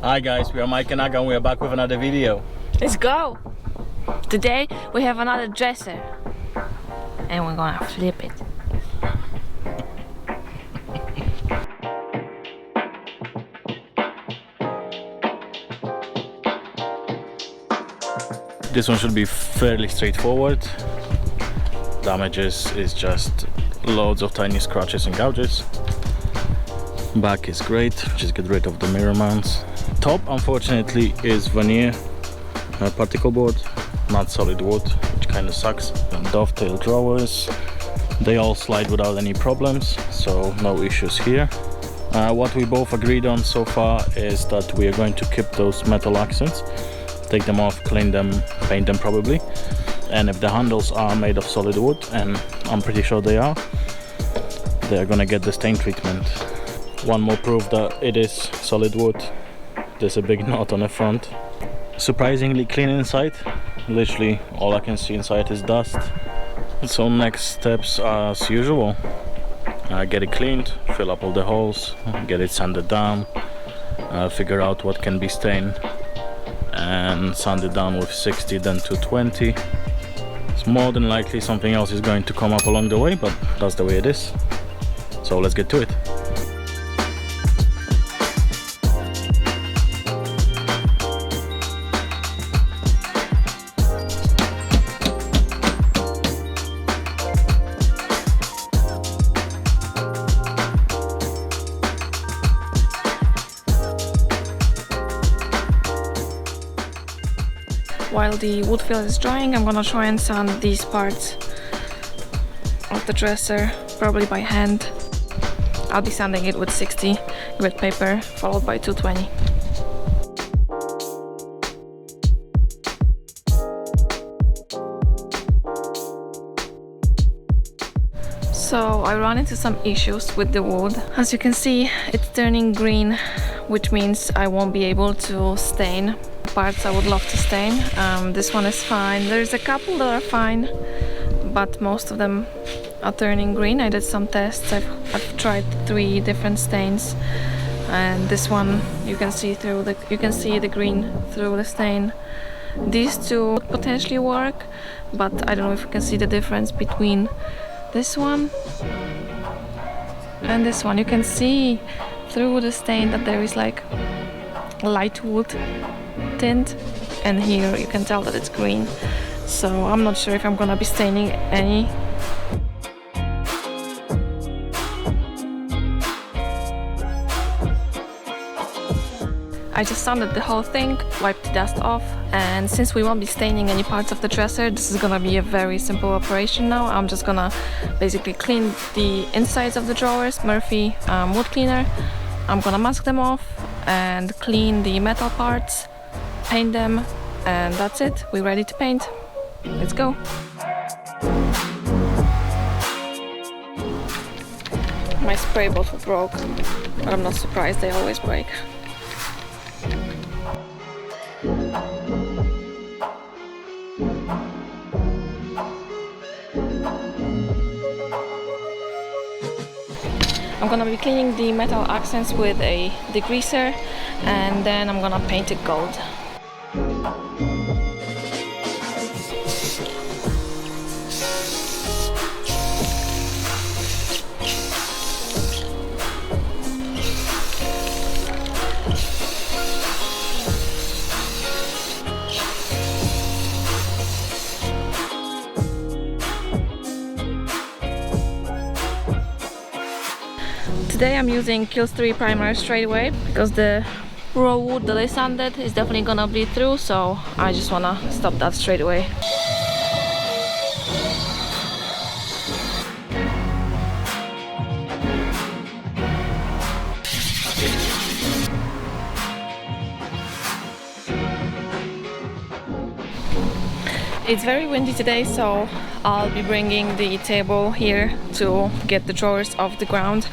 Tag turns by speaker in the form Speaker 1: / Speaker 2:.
Speaker 1: Hi guys, we are Mike and Aga and we are back with another video.
Speaker 2: Let's go! Today we have another dresser and we're gonna flip it.
Speaker 1: This one should be fairly straightforward. Damages is just loads of tiny scratches and gouges. Back is great, just get rid of the mirror mounts. Top unfortunately is veneer particle board, not solid wood, which kind of sucks. And dovetail drawers, they all slide without any problems, so no issues here. What we both agreed on so far is that we are going to keep those metal accents, take them off, clean them, paint them probably, and if the handles are made of solid wood, and I'm pretty sure they are gonna get the stain treatment. One more proof that it is solid wood. There's a big knot on the front. Surprisingly clean inside. Literally all I can see inside is dust. So next steps are as usual. Get it cleaned, fill up all the holes, get it sanded down, figure out what can be stained, and sand it down with 60 then 220. It's more than likely something else is going to come up along the way, but that's the way it is. So let's get to it.
Speaker 2: While the wood fill is drying, I'm gonna try and sand these parts of the dresser, probably by hand. I'll be sanding it with 60 grit paper, followed by 220. So I run into some issues with the wood. As you can see, it's turning green, which means I won't be able to stain parts I would love to stain. This one is fine. There's a couple that are fine, but most of them are turning green. I did some tests. I've tried 3 different stains, and this one you can see the green through the stain. These two would potentially work, but I don't know if you can see the difference between this one and this one. You can see through the stain that there is like light wood tint, and here you can tell that it's green. So I'm not sure if I'm gonna be staining any. I just sanded the whole thing, wiped the dust off, and since we won't be staining any parts of the dresser, this is gonna be a very simple operation now. I'm just gonna basically clean the insides of the drawers, Murphy wood cleaner. I'm gonna mask them off and clean the metal parts, paint them, and that's it. We're ready to paint. Let's go. My spray bottle broke, but I'm not surprised, they always break. I'm gonna be cleaning the metal accents with a degreaser, and then I'm gonna paint it gold. Today I'm using KILZ 3 primer straight away because the raw wood that I sanded is definitely gonna bleed through, so I just wanna stop that straight away. It's very windy today, so I'll be bringing the table here to get the drawers off the ground.